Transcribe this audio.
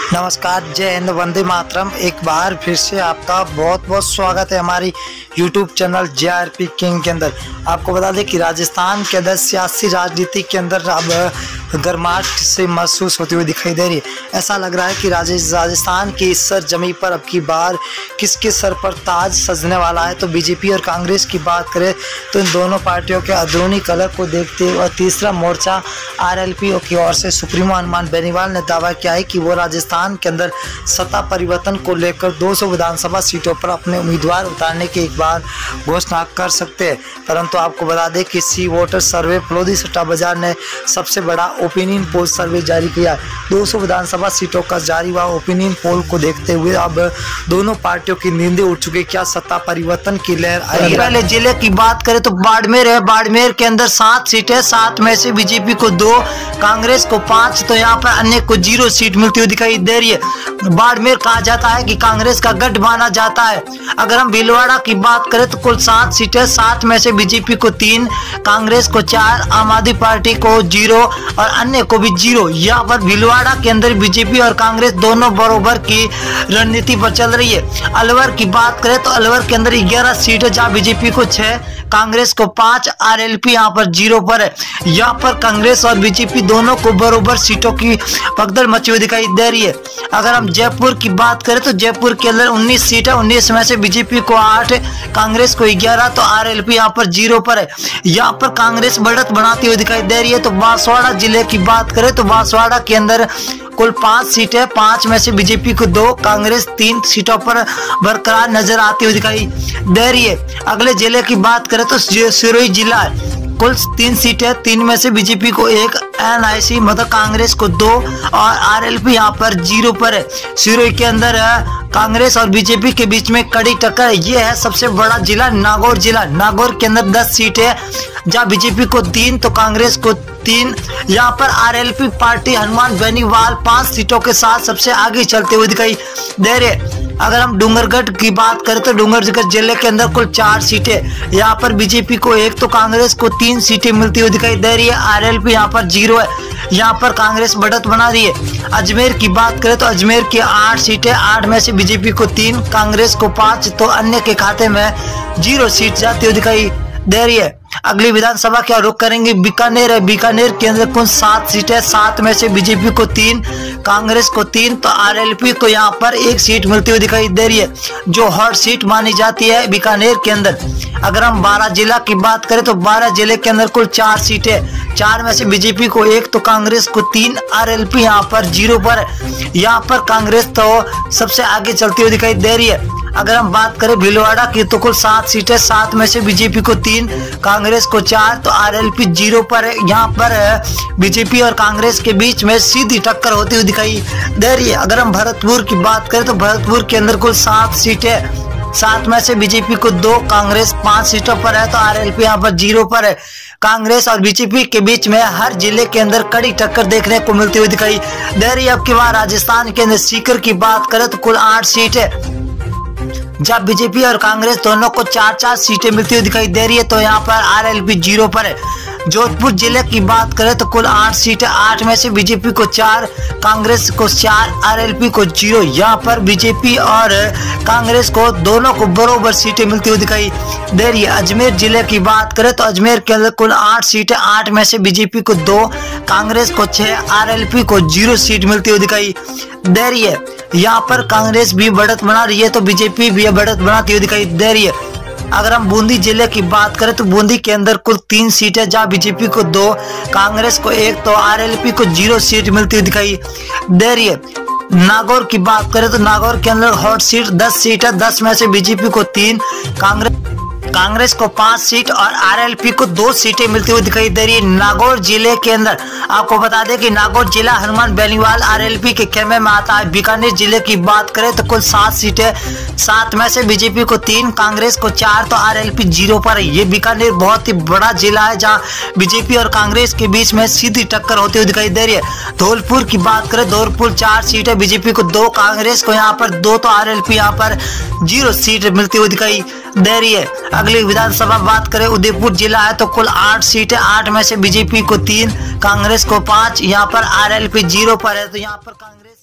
नमस्कार, जय हिंद, वंदे मातरम। एक बार फिर से आपका बहुत बहुत स्वागत है हमारी यूट्यूब चैनल JRP किंग के अंदर। आपको बता दें कि राजस्थान के अंदर सियासी राजनीति के अंदर अब गर्माहट से महसूस होती हुई दिखाई दे रही है। ऐसा लग रहा है कि राजस्थान की इस सर जमी पर अब की बार किसके सर पर ताज सजने वाला है। तो बीजेपी और कांग्रेस की बात करें तो इन दोनों पार्टियों के अंदरूनी कलर को देखते हुए तीसरा मोर्चा RLP की ओर से सुप्रीमो हनुमान बेनीवाल ने दावा किया है कि वो राजस्थान के अंदर सत्ता परिवर्तन को लेकर 200 विधानसभा सीटों पर अपने उम्मीदवार उतारने की एक बार घोषणा कर सकते हैं। परंतु आपको बता दें कि सी वोटर सर्वे फ्लोदी सट्टा बाजार ने सबसे बड़ा ओपिनियन पोल सर्वे जारी किया। 200 विधानसभा सीटों का जारी हुआ ओपिनियन पोल को देखते हुए अब दोनों पार्टियों की नींदें उठ चुकी। क्या सत्ता परिवर्तन की लहर आई? पहले जिले की बात करें तो बाड़मेर है। बाड़मेर के अंदर 7 सीटें, 7 में से बीजेपी को 2, कांग्रेस को 5, तो यहाँ पर अन्य को 0 सीट मिलती हुई दिखाई दे रही है। बाड़मेर कहा जाता है कि कांग्रेस का गढ़ माना जाता है। अगर हम भीलवाड़ा की बात करें तो कुल 7 सीटें, 7 में से बीजेपी को 3, कांग्रेस को 4, आम आदमी पार्टी को 0 और अन्य को भी 0। यहाँ पर भीलवाड़ा के अंदर बीजेपी और कांग्रेस दोनों बराबर की रणनीति पर चल रही है। अलवर की बात करें तो अलवर के अंदर 11 सीटें, जहाँ बीजेपी को 6, कांग्रेस को 5, RLP यहाँ पर 0 पर है। यहाँ पर कांग्रेस और बीजेपी दोनों को बराबर सीटों की भगदड़ मची हुई दिखाई दे रही है। अगर हम जयपुर की बात करें तो जयपुर के अंदर 19 सीटें, 19 में से बीजेपी को 8, कांग्रेस को 11, तो RLP यहाँ पर 0 पर है। यहाँ पर कांग्रेस बढ़त बनाती हुई दिखाई दे रही है। तो बांसवाड़ा जिले की बात करें तो बांसवाड़ा के अंदर कुल 5 सीटें, 5 में से बीजेपी को 2, कांग्रेस 3 सीटों पर बरकरार नजर आती हुई दिखाई दे रही है। अगले जिले की बात करें तो सिरोही जिला है। कुल 3 सीटें, 3 में से बीजेपी को 1, NIC मतलब कांग्रेस को 2 और RLP यहाँ पर 0 पर है। सिरोही के अंदर कांग्रेस और बीजेपी के बीच में कड़ी टक्कर है। ये है सबसे बड़ा जिला नागौर जिला। नागौर के अंदर 10 सीटें, जहाँ बीजेपी को 3 तो कांग्रेस को 3। यहाँ पर RLP पार्टी हनुमान बेनीवाल 5 सीटों के साथ सबसे आगे चलते हुए दिखाई दे रहे। अगर हम डूंगरगढ़ की बात करें तो डूंगरगढ़ जिले के अंदर कुल 4 सीटें, यहाँ पर बीजेपी को 1 तो कांग्रेस को 3 सीटें मिलती हुई दिखाई दे रही है। RLP यहाँ पर 0 है। यहाँ पर कांग्रेस बढ़त बना रही है। अजमेर की बात करें तो अजमेर की 8 सीटें, 8 में से बीजेपी को 3, कांग्रेस को 5, तो अन्य के खाते में 0 सीट जाती हुई दिखाई दे रही है। अगली विधानसभा क्या रुख करेंगे? बीकानेर है। बीकानेर के अंदर कुल 7 सीटें, 7 में से बीजेपी को 3, कांग्रेस को 3, तो RLP को यहाँ पर 1 सीट मिलती हुई दिखाई दे रही है, जो हॉट सीट मानी जाती है बीकानेर के अंदर। अगर हम 12 जिला की बात करें तो 12 जिले के अंदर कुल 4 सीटें, 4 में से बीजेपी को 1 तो कांग्रेस को 3, RLP यहाँ पर 0 पर है। यहाँ पर कांग्रेस तो सबसे आगे चलती हुई दिखाई दे रही है। अगर हम बात करें भीलवाड़ा की तो कुल 7 सीटें, 7 में से बीजेपी को 3, कांग्रेस को 4, तो RLP 0 पर है। यहाँ पर बीजेपी और कांग्रेस के बीच में सीधी टक्कर होती हुई दिखाई दे रही है। अगर हम भरतपुर की बात करें तो भरतपुर के अंदर कुल 7 सीटें, 7 में से बीजेपी को 2, कांग्रेस 5 सीटों पर है, तो RLP यहाँ पर 0 पर है। कांग्रेस और बीजेपी के बीच में हर जिले के अंदर कड़ी टक्कर देखने को मिलती हुई दिखाई दे रही है। अब की बार राजस्थान के अंदर सीकर की बात करें तो कुल 8 सीटें, जब बीजेपी और कांग्रेस दोनों को 4-4 सीटें मिलती हुई दिखाई दे रही है, तो यहाँ पर RLP 0 पर है। जोधपुर जिले की बात करें तो कुल 8 सीटें, 8 में से बीजेपी को 4, कांग्रेस को 4, RLP को 0। यहाँ पर बीजेपी और कांग्रेस को दोनों को बराबर सीटें मिलती हुई दिखाई दे रही है। अजमेर जिले की बात करें तो अजमेर के अंदर कुल 8 सीटें, 8 में से बीजेपी को 2, कांग्रेस को 6, RLP को 0 सीट मिलती हुई दिखाई दे रही है। यहाँ पर कांग्रेस भी बढ़त बना रही है तो बीजेपी भी बढ़त बनाती हुई दिखाई दे रही है। अगर हम बूंदी जिले की बात करें तो बूंदी के अंदर कुल 3 सीटें, जहाँ बीजेपी को 2, कांग्रेस को 1, तो RLP को 0 सीट मिलती हुई दिखाई दे रही है। नागौर की बात करें तो नागौर के अंदर हॉट सीट 10 सीट है, 10 में से बीजेपी को 3, कांग्रेस को 5 सीट और RLP को 2 सीटें मिलती हुई दिखाई दे रही है। नागौर जिले के अंदर आपको बता दें कि नागौर जिला हनुमान बेनीवाल RLP के खेमे में आता है। बीकानेर जिले की बात करें तो कुल 7 सीटें, 7 में से बीजेपी को 3, कांग्रेस को 4, तो RLP 0 पर है। ये बीकानेर बहुत ही बड़ा जिला है, जहाँ बीजेपी और कांग्रेस के बीच में सीधी टक्कर होती हुई दिखाई दे रही है। धौलपुर की बात करें, धौलपुर 4 सीटें, बीजेपी को 2, कांग्रेस को यहाँ पर 2, तो RLP यहाँ पर 0 सीट मिलती हुई दिखाई दे रही है। अगली विधानसभा बात करें, उदयपुर जिला है तो कुल 8 सीटें, 8 में से बीजेपी को 3, कांग्रेस को 5, यहाँ पर RLP 0 पर है। तो यहाँ पर कांग्रेस